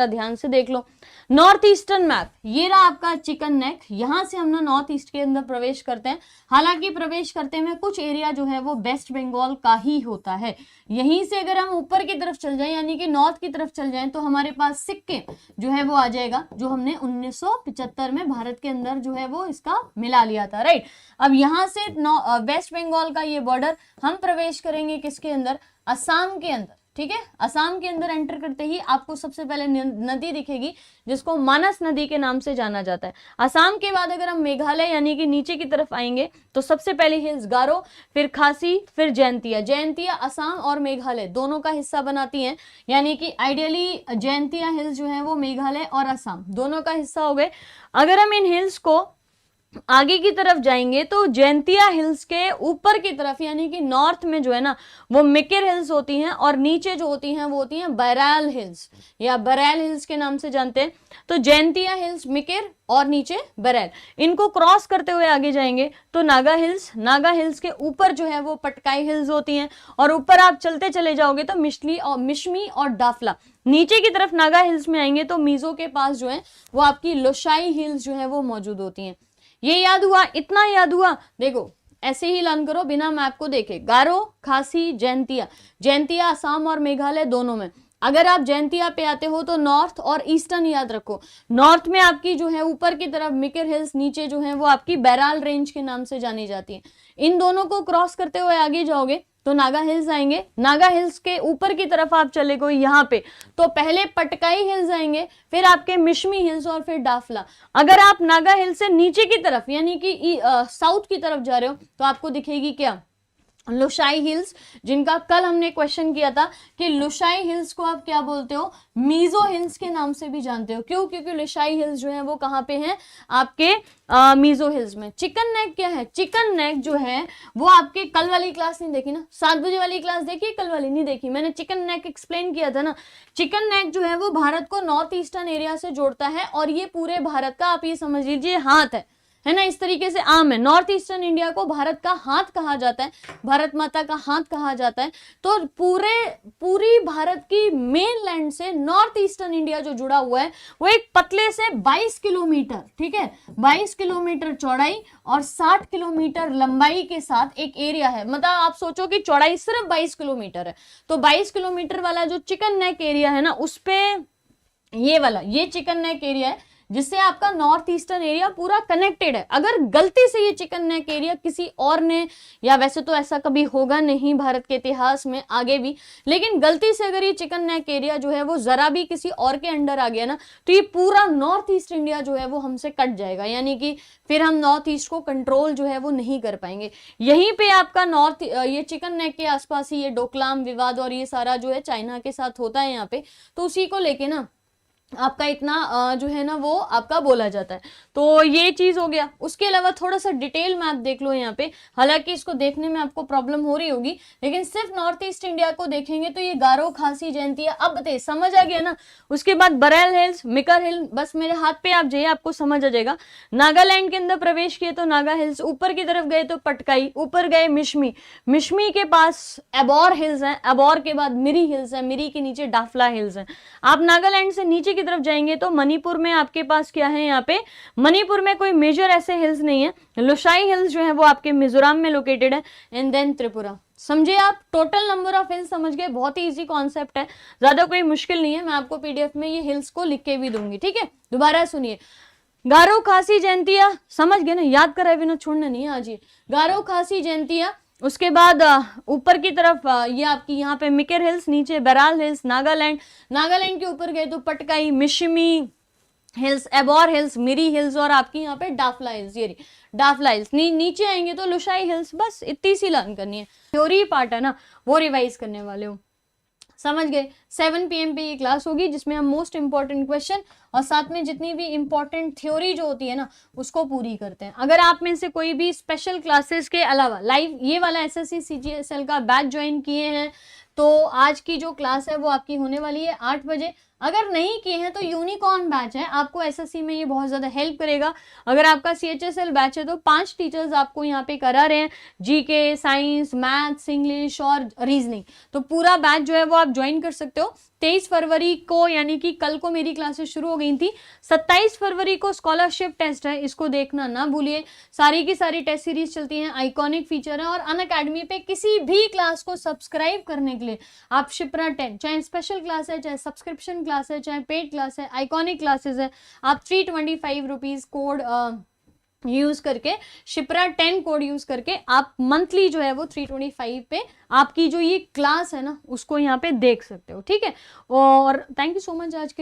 ध्यान से देख लो। नॉर्थ ईस्टर्न मैप, ये रहा आपका चिकन नेक। यहां से हम ना नॉर्थ ईस्ट के अंदर प्रवेश करते हैं। हालांकि प्रवेश करते हैं कुछ एरिया जो है वो वेस्ट बंगाल का ही होता है। यहीं से अगर हम ऊपर की तरफ चल जाएं, यानी कि नॉर्थ की तरफ चल जाएं, तो हमारे पास सिक्किम जो है वो आ जाएगा, जो हमने 1975 में भारत के अंदर जो है वो इसका मिला लिया था, राइट। अब यहाँ से वेस्ट बंगाल का ये बॉर्डर हम प्रवेश करेंगे किसके अंदर, असम के अंदर, ठीक है। असम के अंदर एंटर करते ही आपको सबसे पहले नदी दिखेगी जिसको मानस नदी के नाम से जाना जाता है। असम के बाद अगर हम मेघालय यानी कि नीचे की तरफ आएंगे तो सबसे पहले हिल्स गारो, फिर खासी, फिर जयंतिया। जयंतिया असम और मेघालय दोनों का हिस्सा बनाती हैं, यानी कि आइडियली जयंतिया हिल्स जो है वो मेघालय और असम दोनों का हिस्सा हो गए। अगर हम इन हिल्स को आगे की तरफ जाएंगे तो जयंतिया हिल्स के ऊपर की तरफ यानी कि नॉर्थ में जो है ना वो मिकिर हिल्स होती हैं, और नीचे जो होती हैं वो होती हैं बरैल हिल्स या बरैल हिल्स के नाम से जानते हैं। तो जयंतिया हिल्स, मिकिर और नीचे बरैल, इनको क्रॉस करते हुए आगे जाएंगे तो नागा हिल्स, नागा हिल्स के ऊपर जो है वो पटकाई हिल्स होती हैं, और ऊपर आप चलते चले जाओगे तो मिशमी और डाफला। नीचे की तरफ नागा हिल्स में आएंगे तो मीजो के पास जो है वो आपकी लोशाई हिल्स जो है वो मौजूद होती हैं। ये याद हुआ, इतना याद हुआ। देखो ऐसे ही लर्न करो बिना मैप को देखे। गारो, खासी, जयंतिया। जयंतिया असम और मेघालय दोनों में। अगर आप जयंतिया पे आते हो तो नॉर्थ और ईस्टर्न याद रखो। नॉर्थ में आपकी जो है ऊपर की तरफ मिकिर हिल्स, नीचे जो है वो आपकी बैराल रेंज के नाम से जानी जाती है। इन दोनों को क्रॉस करते हुए आगे जाओगे तो नागा हिल्स आएंगे। नागा हिल्स के ऊपर की तरफ आप चले गए यहाँ पे तो पहले पटकाई हिल्स आएंगे, फिर आपके मिशमी हिल्स और फिर डाफला। अगर आप नागा हिल्स से नीचे की तरफ यानी कि साउथ की तरफ जा रहे हो तो आपको दिखेगी क्या, लोशाई हिल्स, जिनका कल हमने क्वेश्चन किया था कि लोशाई हिल्स को आप क्या बोलते हो, मीजो हिल्स के नाम से भी जानते हो। क्यों? क्योंकि लोशाई हिल्स जो है वो कहाँ पे हैं, आपके मीजो हिल्स में। चिकन नेक क्या है, चिकन नेक जो है वो आपके कल वाली क्लास नहीं देखी ना, 7 बजे वाली क्लास देखी, कल वाली नहीं देखी, मैंने चिकन नेक एक्सप्लेन किया था ना। चिकन नेक जो है वो भारत को नॉर्थ ईस्टर्न एरिया से जोड़ता है, और ये पूरे भारत का आप ये समझ लीजिए हाथ है ना, इस तरीके से आम है। नॉर्थ ईस्टर्न इंडिया को भारत का हाथ कहा जाता है, भारत माता का हाथ कहा जाता है। तो पूरी भारत की मेन लैंड से नॉर्थ ईस्टर्न इंडिया जो जुड़ा हुआ है वो एक पतले से 22 किलोमीटर, ठीक है, 22 किलोमीटर चौड़ाई और 60 किलोमीटर लंबाई के साथ एक एरिया है। मतलब आप सोचो कि चौड़ाई सिर्फ 22 किलोमीटर है, तो 22 किलोमीटर वाला जो चिकन नेक एरिया है ना, उस पे ये चिकन नेक एरिया है जिससे आपका नॉर्थ ईस्टर्न एरिया पूरा कनेक्टेड है। अगर गलती से ये चिकन नेक एरिया किसी और ने, या वैसे तो ऐसा कभी होगा नहीं भारत के इतिहास में आगे भी, लेकिन गलती से अगर ये चिकन नेक एरिया जो है वो जरा भी किसी और के अंडर आ गया ना, तो ये पूरा नॉर्थ ईस्ट इंडिया जो है वो हमसे कट जाएगा, यानी कि फिर हम नॉर्थ ईस्ट को कंट्रोल जो है वो नहीं कर पाएंगे। यहीं पे आपका नॉर्थ, ये चिकन नेक के आसपास ही ये डोकलाम विवाद और ये सारा जो है चाइना के साथ होता है यहाँ पे, तो उसी को लेके ना आपका इतना जो है ना वो आपका बोला जाता है। तो ये चीज हो गया। उसके अलावा थोड़ा सा डिटेल मैप देख लो यहाँ पे, हालांकि इसको देखने में आपको प्रॉब्लम हो रही होगी, लेकिन सिर्फ नॉर्थ ईस्ट इंडिया को देखेंगे तो ये गारो, खासी, जयंतिया, अब बताइए समझ आ गया ना। उसके बाद बरैल हिल्स, मिकर हिल, बस मेरे हाथ पे आप जाइए आपको समझ आ जाएगा। नागालैंड के अंदर प्रवेश किए तो नागा हिल्स, ऊपर की तरफ गए तो पटकाई, ऊपर गए मिशमी, मिशमी के पास एबोर हिल्स है, एबोर के बाद मिरी हिल्स है, मिरी के नीचे डाफला हिल्स है। आप नागालैंड से नीचे की तरफ जाएंगे तो मणिपुर में आपके पास क्या है, यहाँ पे मणिपुर में कोई मेजर ऐसे हिल्स नहीं है। लोशाई हिल्स जो है वो आपके मिजोरम में लोकेटेड है, एंड देन त्रिपुरा। समझे आप, टोटल नंबर ऑफ हिल्स समझ गए, बहुत ही इजी कॉन्सेप्ट है, ज्यादा कोई मुश्किल नहीं है। मैं आपको पीडीएफ में ये हिल्स को लिख के भी दूंगी, ठीक है। दोबारा सुनिए, गारो, खासी, जयंतिया, समझ गए ना, याद कराए बिना छोड़ना नहीं है आज ये। गारो, खासी, जयंतिया, उसके बाद ऊपर की तरफ ये आपकी यहाँ पे मिकिर हिल्स, नीचे बराल हिल्स, नागालैंड, नागालैंड के ऊपर गए तो पटकाई, मिशमी हिल्स, एबोर हिल्स, मिरी हिल्स, और आपकी यहाँ पे डाफला हिल्स, ये डाफला हिल्स। नीचे आएंगे तो लोशाई हिल्स। बस इतनी सी लर्न करनी है, थ्योरी पार्ट है ना वो रिवाइज करने वाले हो, समझ गए। 7 PM पे ये क्लास होगी जिसमें हम मोस्ट इंपॉर्टेंट क्वेश्चन और साथ में जितनी भी इंपॉर्टेंट थ्योरी जो होती है ना उसको पूरी करते हैं। अगर आप में से कोई भी स्पेशल क्लासेस के अलावा लाइव ये वाला SSC CGSL का बैच ज्वाइन किए हैं तो आज की जो क्लास है वो आपकी होने वाली है 8 बजे। अगर नहीं किए हैं तो यूनिकॉर्न बैच है, आपको एसएससी में ये बहुत ज्यादा हेल्प करेगा। अगर आपका CHSL बैच है तो 5 टीचर्स आपको यहाँ पे करा रहे हैं, जीके, साइंस, मैथ्स, इंग्लिश और रीजनिंग। तो पूरा बैच जो है वो आप ज्वाइन कर सकते हो। 23 फरवरी को यानी कि कल को मेरी क्लासेस शुरू हो गई थी। 27 फरवरी को स्कॉलरशिप टेस्ट है, इसको देखना ना भूलिए। सारी की सारी टेस्ट सीरीज चलती हैं, आइकॉनिक फीचर है। और अनअकैडमी पे किसी भी क्लास को सब्सक्राइब करने के लिए आप शिप्रा 10, चाहे स्पेशल क्लास है, चाहे सब्सक्रिप्शन क्लास है, चाहे पेड क्लास है, आइकॉनिक क्लासेस है, आप 325 रुपीज कोड यूज करके, शिप्रा 10 कोड यूज करके आप मंथली जो है वो 325 पे आपकी जो ये क्लास है ना उसको यहाँ पे देख सकते हो। ठीक है, और थैंक यू सो मच आज के